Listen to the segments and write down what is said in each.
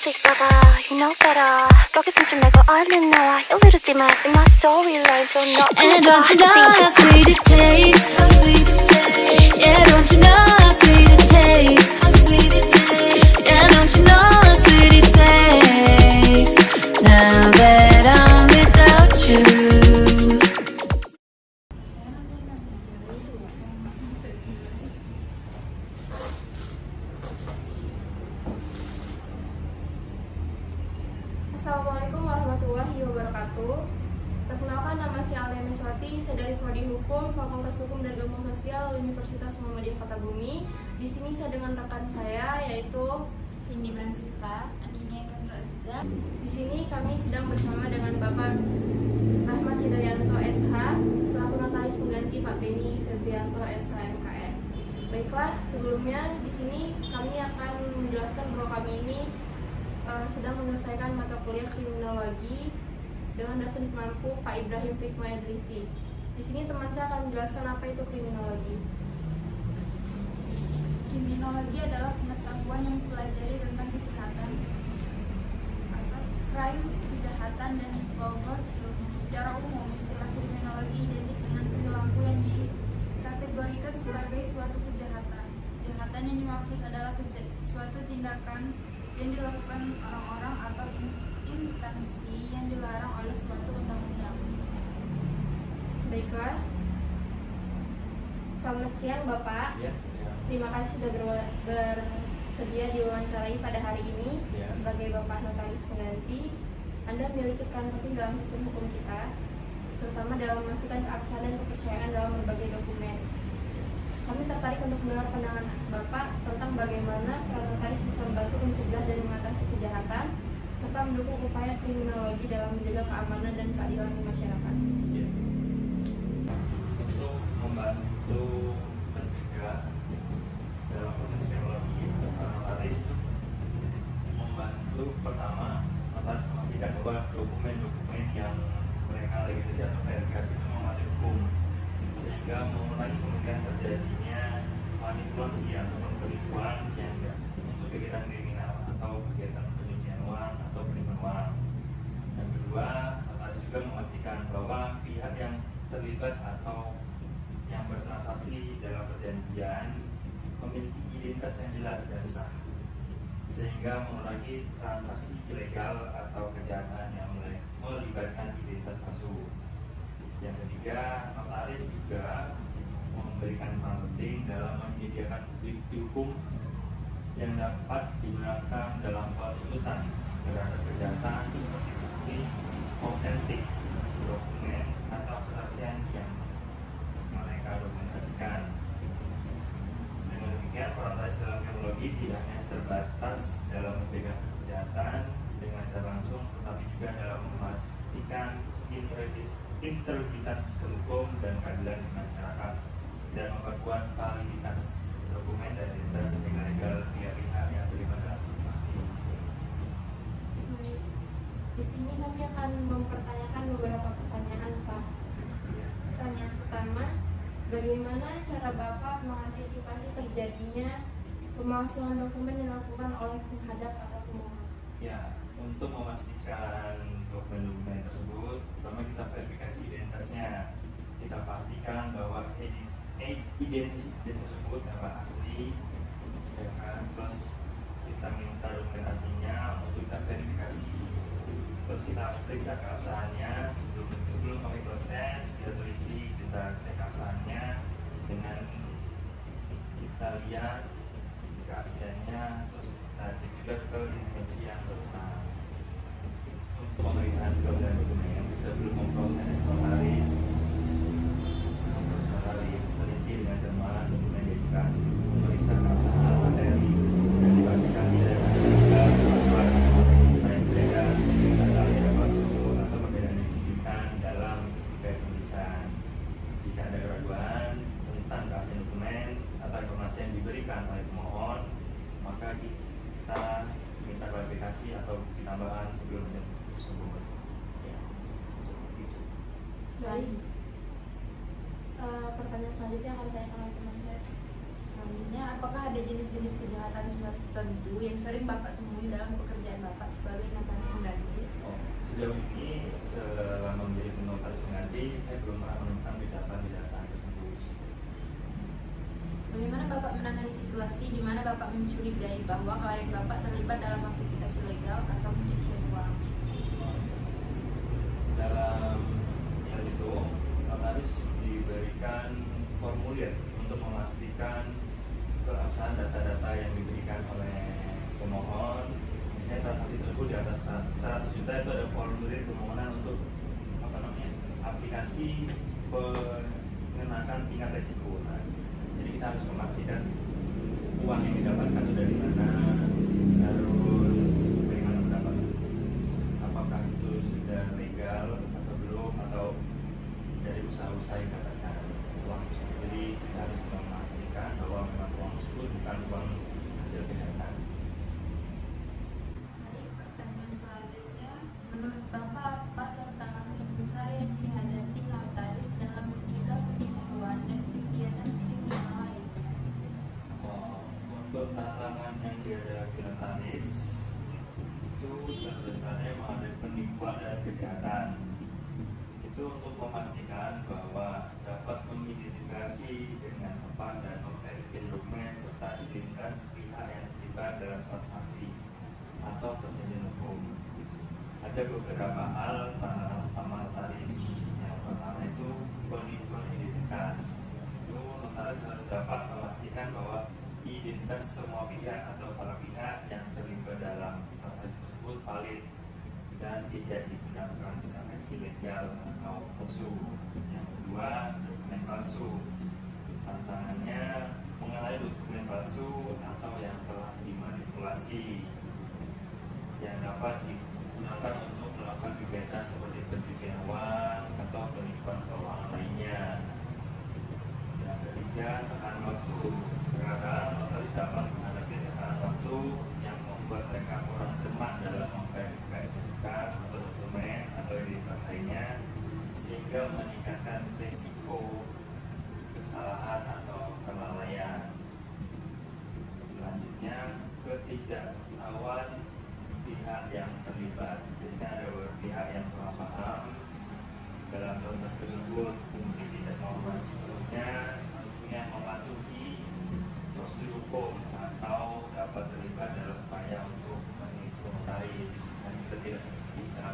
toxic, you know better. Broken since you never I didn't know I a little dim in my storyline, so no. And don't you know how sweet it tastes? Yeah, don't you know how sweet it tastes? Yeah, don't you know how sweet it tastes? Now that I'm without you. Assalamualaikum warahmatullahi wabarakatuh. Perkenalkan, nama saya Alia Meswati, saya dari Prodi Hukum, Fakultas Hukum dan Ilmu Sosial Universitas Muhammadiyah Kota Bumi. Di sini saya dengan rekan saya yaitu Cindy Francisca, Anine Kanraza. di sini kami sedang bersama dengan Bapak Ahmad Hidayanto SH selaku notaris pengganti Pak Beni Febrianto SH MKN. Baiklah, sebelumnya di sini kami akan menjelaskan bahwa kami ini sedang menyelesaikan mata kuliah kriminologi dengan dosen mampu Pak Ibrahim Fikma Idrisi. Di sini teman saya akan menjelaskan apa itu kriminologi. Kriminologi adalah pengetahuan yang mempelajari tentang kejahatan atau crime, kejahatan, dan logos ilmu. Secara umum, istilah kriminologi identik dengan perilaku yang dikategorikan sebagai suatu kejahatan. Kejahatan yang dimaksud adalah suatu tindakan yang dilakukan orang-orang atau instansi yang dilarang oleh suatu undang-undang. Baiklah, selamat siang Bapak. Ya. Terima kasih sudah bersedia diwawancarai pada hari ini. Ya. Sebagai Bapak Notaris Pengganti, Anda memiliki peran penting dalam sistem hukum kita, terutama dalam memastikan keabsahan dan kepercayaan dalam berbagai dokumen. Kami tertarik untuk mendengar pandangan Bapak tentang bagaimana peran notaris bisa membantu mencegah dan mengatasi kejahatan, serta mendukung upaya kriminologi dalam menjaga keamanan dan keadilan di masyarakat. Ya. Untuk membantu mencegah dalam proses kriminologi, notaris membantu pertama notaris memastikan bahwa dokumen-dokumen yang mereka legalisasi atau verifikasi itu mematuhi hukum, sehingga mengurangi kemungkinan terjadinya manipulasi ataupun penipuan yang untuk kegiatan kriminal atau kegiatan pencucian uang atau penipuan uang. Yang kedua, notaris juga memastikan bahwa pihak yang terlibat atau yang bertransaksi dalam perjanjian memiliki identitas yang jelas dan sah, sehingga mengurangi transaksi ilegal atau kejahatan yang melibatkan identitas palsu. Yang ketiga, notaris juga memberikan peran penting dalam menyediakan bukti hukum yang dapat digunakan dalam penuntutan terhadap kejahatan seperti bukti autentik, dokumen, atau kesaksian yang mereka dokumentasikan. Dengan demikian, peran notaris dalam kriminologi tidak hanya terbatas dalam mencegah kejahatan dengan cara langsung, tetapi juga dalam memastikan integritas hukum dan keadilan di masyarakat dan memperkuat validitas dokumen dan identitas legal pihak-pihak yang terlibat dalam transaksi. Di sini kami akan mempertanyakan beberapa pertanyaan, Pak. Pertanyaan pertama, bagaimana cara Bapak mengantisipasi terjadinya pemalsuan dokumen yang dilakukan oleh penghadap atau pemohon? Ya, untuk memastikan dokumen-dokumen tersebut, pertama kita verifikasi identitasnya. Kita pastikan bahwa identitas tersebut adalah asli, ya kan? Terus kita minta dokumentasinya untuk kita verifikasi. Terus kita periksa keabsahannya sebelum kami proses, kita teliti, kita cek keabsahannya dengan kita lihat keasliannya, terus kita cek juga ke dimensi yang benar. Untuk pemeriksaan dokumen sebelum memproses notaris teliti dengan cermat dokumen diajukan, memeriksa keabsahan materi dan dipastikan tidak ada kemajuan yang berbeda atau ada palsu atau perbedaan yang signifikan dalam penulisan. Jika ada keraguan tentang keaslian dokumen atau informasi yang diberikan oleh pemohon, maka kita minta klarifikasi atau bukti tambahan sebelum tersebut. Ya, itu. Baik. Pertanyaan selanjutnya akan ditanyakan oleh teman saya. Selanjutnya, apakah ada jenis-jenis kejahatan tertentu yang sering Bapak temui dalam pekerjaan Bapak sebagai notaris pengganti? Sejauh ini selama menjadi notaris pengganti saya belum pernah menemukan kejahatan tersebut. Bagaimana Bapak menangani situasi di mana Bapak mencurigai bahwa klien Bapak terlibat dalam aktivitas ilegal atau pencucian uang? Dalam hal itu, notaris diberikan formulir untuk memastikan keabsahan data-data yang diberikan oleh pemohon. Misalnya transaksi tersebut di atas 100 juta, itu ada formulir permohonan untuk aplikasi pengenakan tingkat resiko. Nah, jadi kita harus memastikan uang yang didapatkan itu dari mana, harus bagaimana mendapatkan, apakah itu sudah legal atau belum, atau dari usaha-usaha yang mendapatkan uang. Jadi kita harus memastikan bahwa memang uang tersebut bukan uang hasil kejahatan. Baik, pertanyaan selanjutnya, menurut Bapak apa tantangan terbesar yang dihadapi notaris dalam mencegah penipuan dan kegiatan kriminal lainnya? Untuk tantangan yang dihadapi notaris itu terbesarnya menghadapi penipuan dan kejahatan. Itu untuk memastikan bahwa dapat mengidentifikasi dengan tepat dan memverifikasi dokumen serta identitas pihak yang terlibat dalam transaksi atau perjanjian hukum. Ada beberapa hal tantangan utama notaris. Yang pertama itu penipuan identitas. Itu notaris harus dapat memastikan bahwa identitas semua pihak atau para pihak yang terlibat dalam transaksi tersebut valid dan tidak digunakan secara ilegal atau palsu. Yang kedua, dokumen palsu. Tantangannya mengenai dokumen palsu atau yang telah dimanipulasi yang dapat digunakan untuk melakukan kegiatan seperti pencucian uang atau penipuan keuangan lainnya. Yang ketiga, tekanan waktu. Terkadang notaris dapat menghadapi tekanan waktu yang membuat mereka kurang cermat dalam memverifikasi berkas atau dokumen atau identitas lainnya, sehingga meningkatkan risiko kesalahan atau kelalaian. Selanjutnya, ketidaktahuan pihak yang terlibat. Jadi ada beberapa pihak yang salah paham dalam transaksi tersebut, mungkin tidak mau sebelumnya, yang mematuhi prosedur hukum atau dapat terlibat dalam upaya untuk menipu notaris, dan kita tidak bisa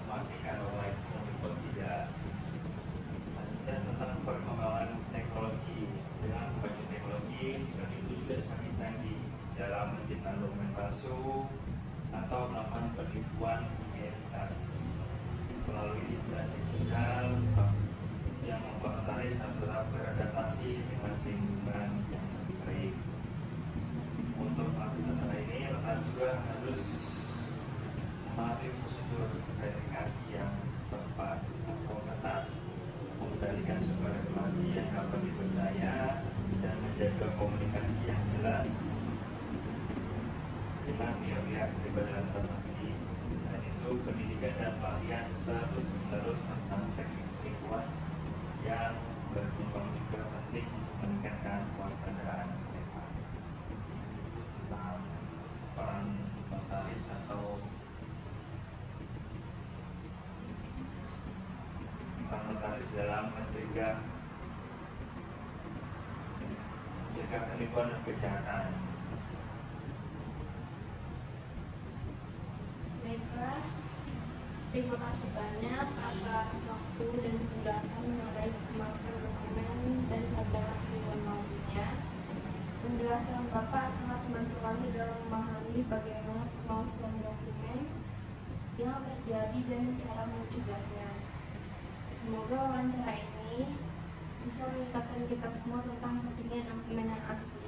memastikan bahwa itu menipu tidak. Selanjutnya tentang perkembangan teknologi. Dengan kemajuan teknologi, dan itu juga semakin canggih dalam menciptakan dokumen palsu atau melakukan penipuan identitas melalui identitas digital yang membuat notaris harus tetap beradaptasi dengan lingkungan yang lebih baik. Untuk melakukan hal ini, notaris juga harus mematuhi prosedur verifikasi yang tepat atau ketat, mengendalikan sumber informasi yang dapat dipercaya, dan menjaga komunikasi yang jelas dengan pihak-pihak terlibat dalam transaksi. Selain itu, pendidikan dan pelatihan terus-menerus tentang teknik penipuan yang berkembang juga penting untuk meningkatkan kewaspadaan mereka. Tentang peran notaris atau peran notaris dalam mencegah penipuan dan kejahatan. Baiklah, terima kasih banyak atas waktu dan penjelasan mengenai pemalsuan dokumen dan adalah kronologinya. Penjelasan Bapak sangat membantu kami dalam memahami bagaimana pemalsuan dokumen yang terjadi dan cara mencegahnya. Semoga wawancara ini bisa meningkatkan kita semua tentang pentingnya penanganan aksi.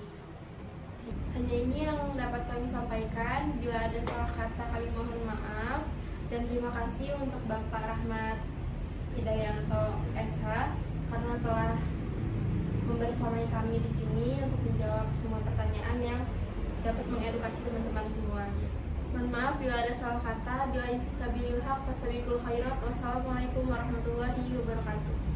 Hanya ini yang dapat kami sampaikan. Bila ada salah kata kami mohon maaf, dan terima kasih untuk Bapak Rahmat Hidayanto SH karena telah membersamai kami di sini untuk menjawab semua pertanyaan yang dapat mengedukasi teman-teman semua. Mohon maaf bila ada salah kata. Bila sabilil haq fastabiqul khairat. Wassalamualaikum warahmatullahi wabarakatuh.